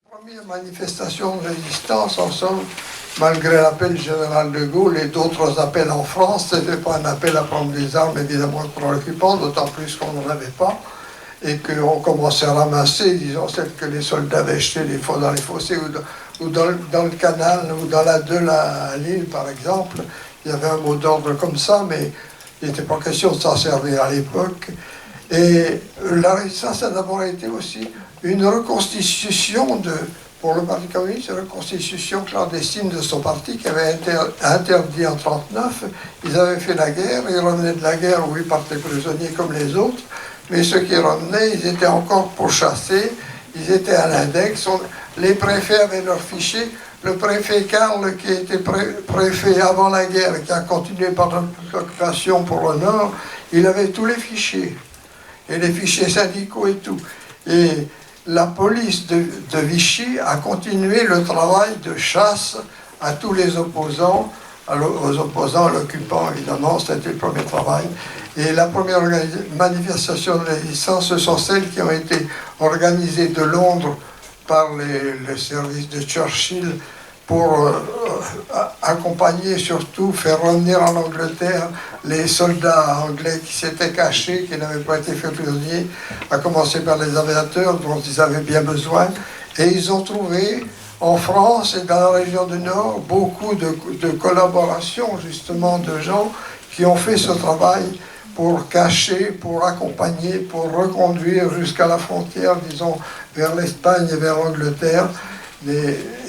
Première manifestation de résistance, en somme, malgré l'appel du général de Gaulle et d'autres appels en France, ce n'était pas un appel à prendre des armes, évidemment, pour l'occupant, d'autant plus qu'on n'en avait pas, et qu'on commençait à ramasser, disons, celles que les soldats avaient jetées dans les fossés ou dans le canal ou dans la Deule à Lille, par exemple. Il y avait un mot d'ordre comme ça, mais il n'était pas question de s'en servir à l'époque. Et la résistance a d'abord été aussi une reconstitution pour le Parti communiste, une reconstitution clandestine de son parti qui avait été interdit en 1939. Ils avaient fait la guerre, ils revenaient de la guerre où ils partaient prisonniers comme les autres, mais ceux qui revenaient, ils étaient encore pourchassés, ils étaient à l'index, les préfets avaient leurs fichiers. Le préfet Karl, qui était préfet avant la guerre et qui a continué pendant l'occupation pour le Nord, il avait tous les fichiers, et les fichiers syndicaux et tout. Et la police de Vichy a continué le travail de chasse à tous les opposants, aux opposants à l'occupant, évidemment, c'était le premier travail. Et la première manifestation de résistance, ce sont celles qui ont été organisées de Londres par le service de Churchill pour accompagner, surtout, faire revenir en Angleterre les soldats anglais qui s'étaient cachés, qui n'avaient pas été faits prisonniers, à commencer par les aviateurs dont ils avaient bien besoin. Et ils ont trouvé en France et dans la région du Nord beaucoup de collaborations, justement, de gens qui ont fait ce travail pour cacher, pour accompagner, pour reconduire jusqu'à la frontière, disons, vers l'Espagne et vers l'Angleterre.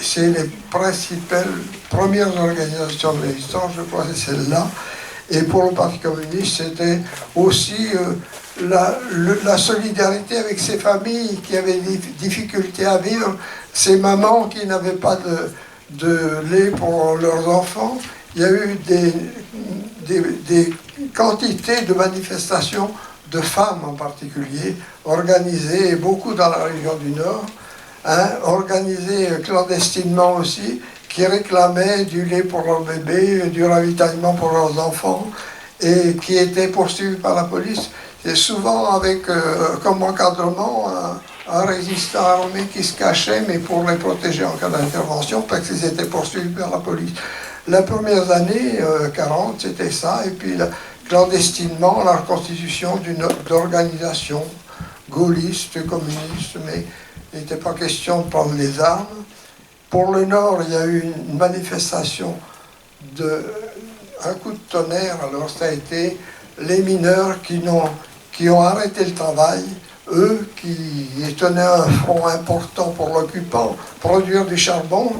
C'est les principales premières organisations de résistance, je crois que c'est celle-là. Et pour le Parti communiste, c'était aussi la solidarité avec ces familles qui avaient des difficultés à vivre, ces mamans qui n'avaient pas de lait pour leurs enfants. Il y a eu des quantités de manifestations de femmes en particulier, organisées beaucoup dans la région du Nord, organisées clandestinement aussi, qui réclamaient du lait pour leurs bébés, du ravitaillement pour leurs enfants, et qui étaient poursuivis par la police. Et souvent avec comme encadrement un résistant armé qui se cachait, mais pour les protéger en cas d'intervention, parce qu'ils étaient poursuivis par la police. Les premières années, 40, c'était ça, et puis clandestinement, la reconstitution d'organisations gaullistes, communistes, mais il n'était pas question de prendre les armes. Pour le Nord, il y a eu une manifestation un coup de tonnerre. Alors ça a été les mineurs qui ont arrêté le travail, eux qui tenaient un front important pour l'occupant, produire du charbon,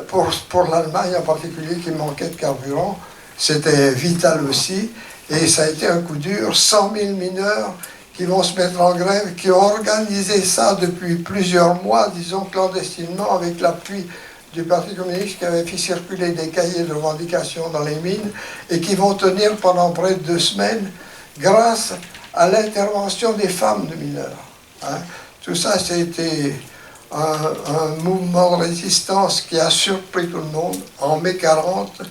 pour l'Allemagne en particulier qui manquait de carburant, c'était vital aussi. Et ça a été un coup dur, 100 000 mineurs qui vont se mettre en grève, qui ont organisé ça depuis plusieurs mois, disons clandestinement, avec l'appui du Parti communiste qui avait fait circuler des cahiers de revendication dans les mines, et qui vont tenir pendant près de 2 semaines, grâce à l'intervention des femmes de mineurs. Tout ça, c'était un mouvement de résistance qui a surpris tout le monde en mai 40,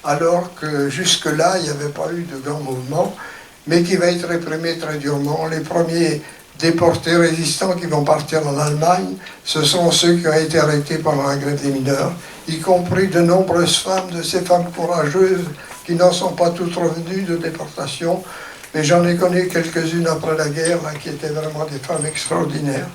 alors que jusque-là, il n'y avait pas eu de grand mouvement, mais qui va être réprimé très durement. Les premiers déportés résistants qui vont partir en Allemagne, ce sont ceux qui ont été arrêtés pendant la grève des mineurs, y compris de nombreuses femmes, de ces femmes courageuses qui n'en sont pas toutes revenues de déportation, mais j'en ai connu quelques-unes après la guerre, là, qui étaient vraiment des femmes extraordinaires.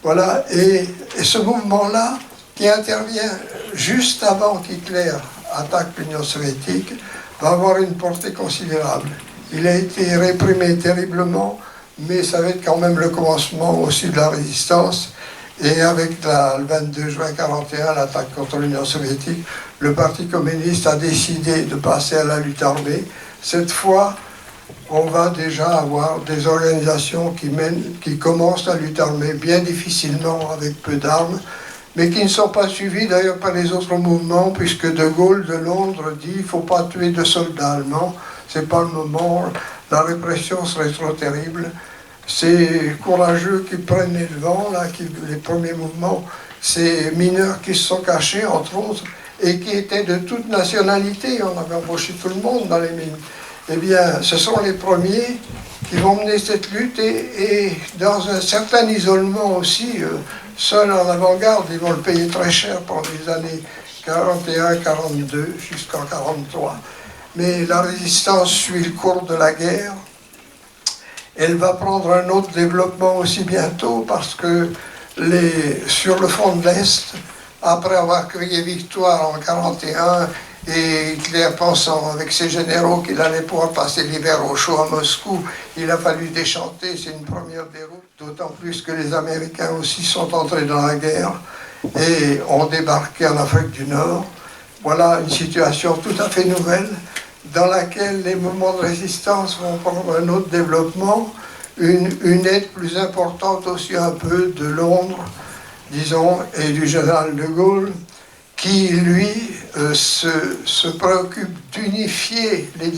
Voilà, et ce mouvement-là, qui intervient juste avant qu'Hitler attaque l'Union soviétique, va avoir une portée considérable. Il a été réprimé terriblement, mais ça va être quand même le commencement aussi de la résistance. Et avec le 22 juin 1941, l'attaque contre l'Union soviétique, le Parti communiste a décidé de passer à la lutte armée. Cette fois, on va déjà avoir des organisations qui commencent la lutte armée bien difficilement, avec peu d'armes, mais qui ne sont pas suivies d'ailleurs par les autres mouvements, puisque De Gaulle de Londres dit qu'il ne faut pas tuer de soldats allemands. C'est pas le moment, la répression serait trop terrible. Ces courageux qui prennent les devants, là, les premiers mouvements, ces mineurs qui se sont cachés, entre autres, et qui étaient de toute nationalité, on avait embauché tout le monde dans les mines. Eh bien, ce sont les premiers qui vont mener cette lutte et dans un certain isolement aussi, seuls en avant-garde, ils vont le payer très cher pendant les années 41, 42, jusqu'en 43. Mais la résistance suit le cours de la guerre. Elle va prendre un autre développement aussi bientôt parce que sur le front de l'Est, après avoir crié victoire en 41 et Hitler pensant avec ses généraux qu'il allait pouvoir passer l'hiver au chaud à Moscou, il a fallu déchanter, c'est une première déroute, d'autant plus que les Américains aussi sont entrés dans la guerre et ont débarqué en Afrique du Nord. Voilà une situation tout à fait nouvelle dans laquelle les mouvements de résistance vont prendre un autre développement, une aide plus importante aussi un peu de Londres, disons, et du général de Gaulle, qui, lui, se préoccupe d'unifier les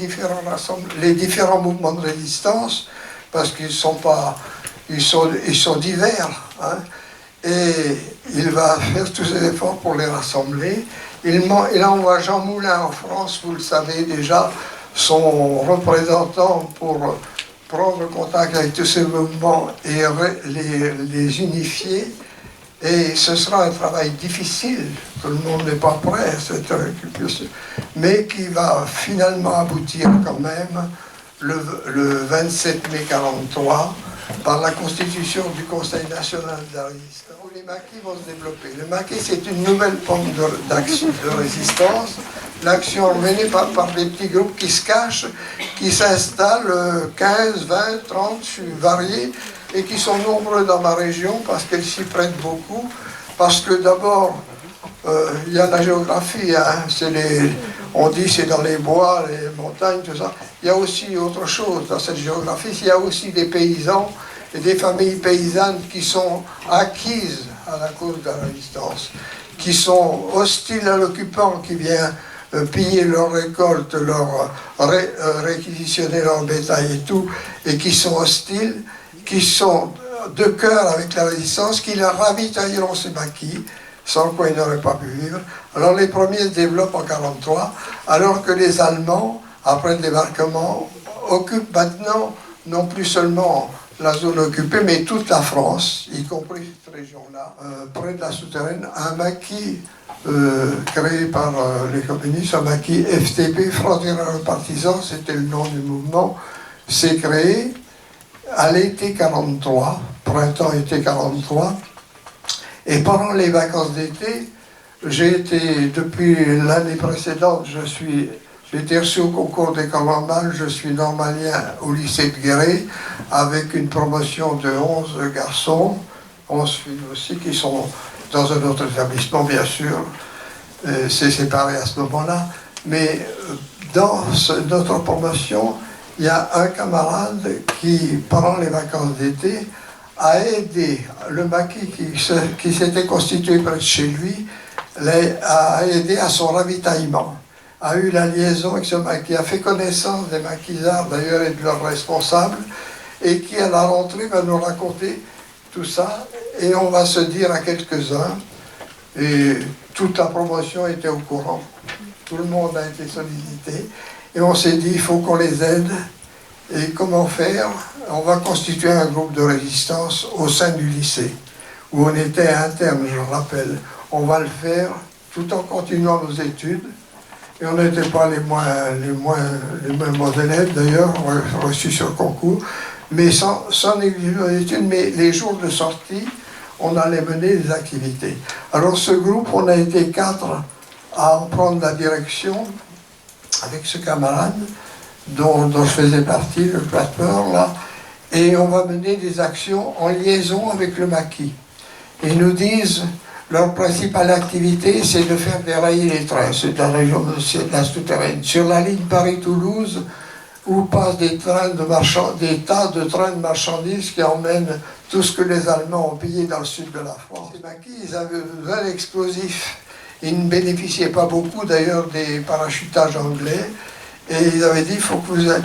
différents mouvements de résistance, parce qu'ils sont divers, hein, et il va faire tous ses efforts pour les rassembler. Il envoie Jean Moulin en France, vous le savez déjà, son représentant pour prendre contact avec tous ces mouvements et les unifier. Et ce sera un travail difficile, tout le monde n'est pas prêt à cette récupération, mais qui va finalement aboutir quand même le 27 mai 1943 par la constitution du Conseil national de la résistance, où les maquis vont se développer. Le maquis, c'est une nouvelle forme d'action de résistance, l'action menée par des petits groupes qui se cachent, qui s'installent 15, 20, 30, variés, et qui sont nombreux dans ma région parce qu'elles s'y prêtent beaucoup, parce que d'abord, il y a la géographie, hein, on dit c'est dans les bois, les montagnes, tout ça. Il y a aussi autre chose dans cette géographie, il y a aussi des paysans et des familles paysannes qui sont acquises à la cause de la résistance, qui sont hostiles à l'occupant qui vient piller leurs récoltes, réquisitionner leur bétail et tout, et qui sont hostiles, qui sont de cœur avec la résistance, qui la ravitailleront ces maquis, sans quoi ils n'auraient pas pu vivre. Alors les premiers se développent en 1943, alors que les Allemands, après le débarquement, occupent maintenant non plus seulement la zone occupée, mais toute la France, y compris cette région-là, près de la souterraine, un maquis créé par les communistes, un maquis FTP, Front Tirailleurs Partisans, c'était le nom du mouvement, s'est créé à l'été 43, printemps-été 43, et pendant les vacances d'été, j'ai été, depuis l'année précédente, j'ai été reçu au concours d'école normale, je suis normalien au lycée de Guéret, avec une promotion de 11 garçons, 11 filles aussi, qui sont dans un autre établissement, bien sûr, c'est séparé à ce moment-là, mais dans notre promotion, il y a un camarade qui, pendant les vacances d'été, a aidé le maquis qui s'était constitué près de chez lui, a aidé à son ravitaillement, a eu la liaison avec ce maquis, a fait connaissance des maquisards d'ailleurs et de leurs responsables, et qui à la rentrée va nous raconter tout ça, et on va se dire à quelques-uns, et toute la promotion était au courant, tout le monde a été sollicité, et on s'est dit il faut qu'on les aide. Et comment faire? On va constituer un groupe de résistance au sein du lycée, où on était interne, je le rappelle. On va le faire tout en continuant nos études. Et on n'était pas les moins bons élèves, d'ailleurs, reçus sur le concours, mais sans négliger nos études, mais les jours de sortie, on allait mener des activités. Alors ce groupe, on a été 4 à en prendre la direction, avec ce camarade, dont je faisais partie, le classeur, là, et on va mener des actions en liaison avec le maquis. Ils nous disent, leur principale activité, c'est de faire dérailler les trains, c'est de la région de la souterraine. Sur la ligne Paris-Toulouse, où passent des tas de trains de marchandises qui emmènent tout ce que les Allemands ont pillé dans le sud de la France. Les maquis, ils avaient besoin d'explosifs. Ils ne bénéficiaient pas beaucoup, d'ailleurs, des parachutages anglais. Et ils avaient dit, il faut que vous ayez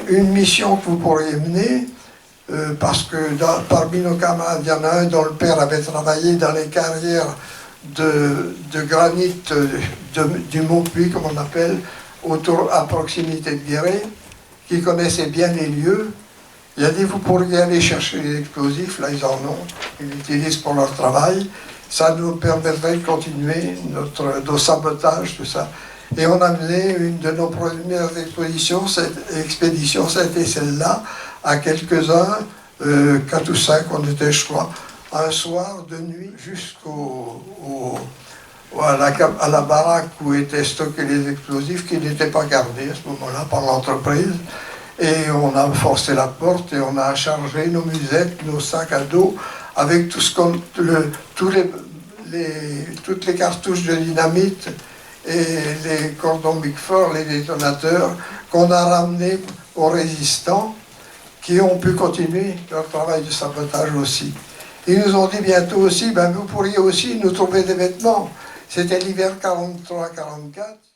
une mission que vous pourriez mener, parce que parmi nos camarades, il y en a un dont le père avait travaillé dans les carrières de granit du Mont-Puy, comme on appelle, à proximité de Guéret, qui connaissait bien les lieux, Il a dit, vous pourriez aller chercher les explosifs, là ils en ont, ils l'utilisent pour leur travail. Ça nous permettrait de continuer nos sabotages, tout ça. Et on a mené une de nos premières expéditions, c'était celle-là, à quelques-uns, 4 ou 5, on était, je crois, un soir de nuit à la baraque où étaient stockés les explosifs qui n'étaient pas gardés à ce moment-là par l'entreprise. Et on a forcé la porte et on a chargé nos musettes, nos sacs à dos avec tout ce toutes les cartouches de dynamite et les cordons Bic-Fort, les détonateurs qu'on a ramenés aux résistants qui ont pu continuer leur travail de sabotage aussi. Ils nous ont dit bientôt aussi, ben vous pourriez aussi nous trouver des vêtements. C'était l'hiver 43-44.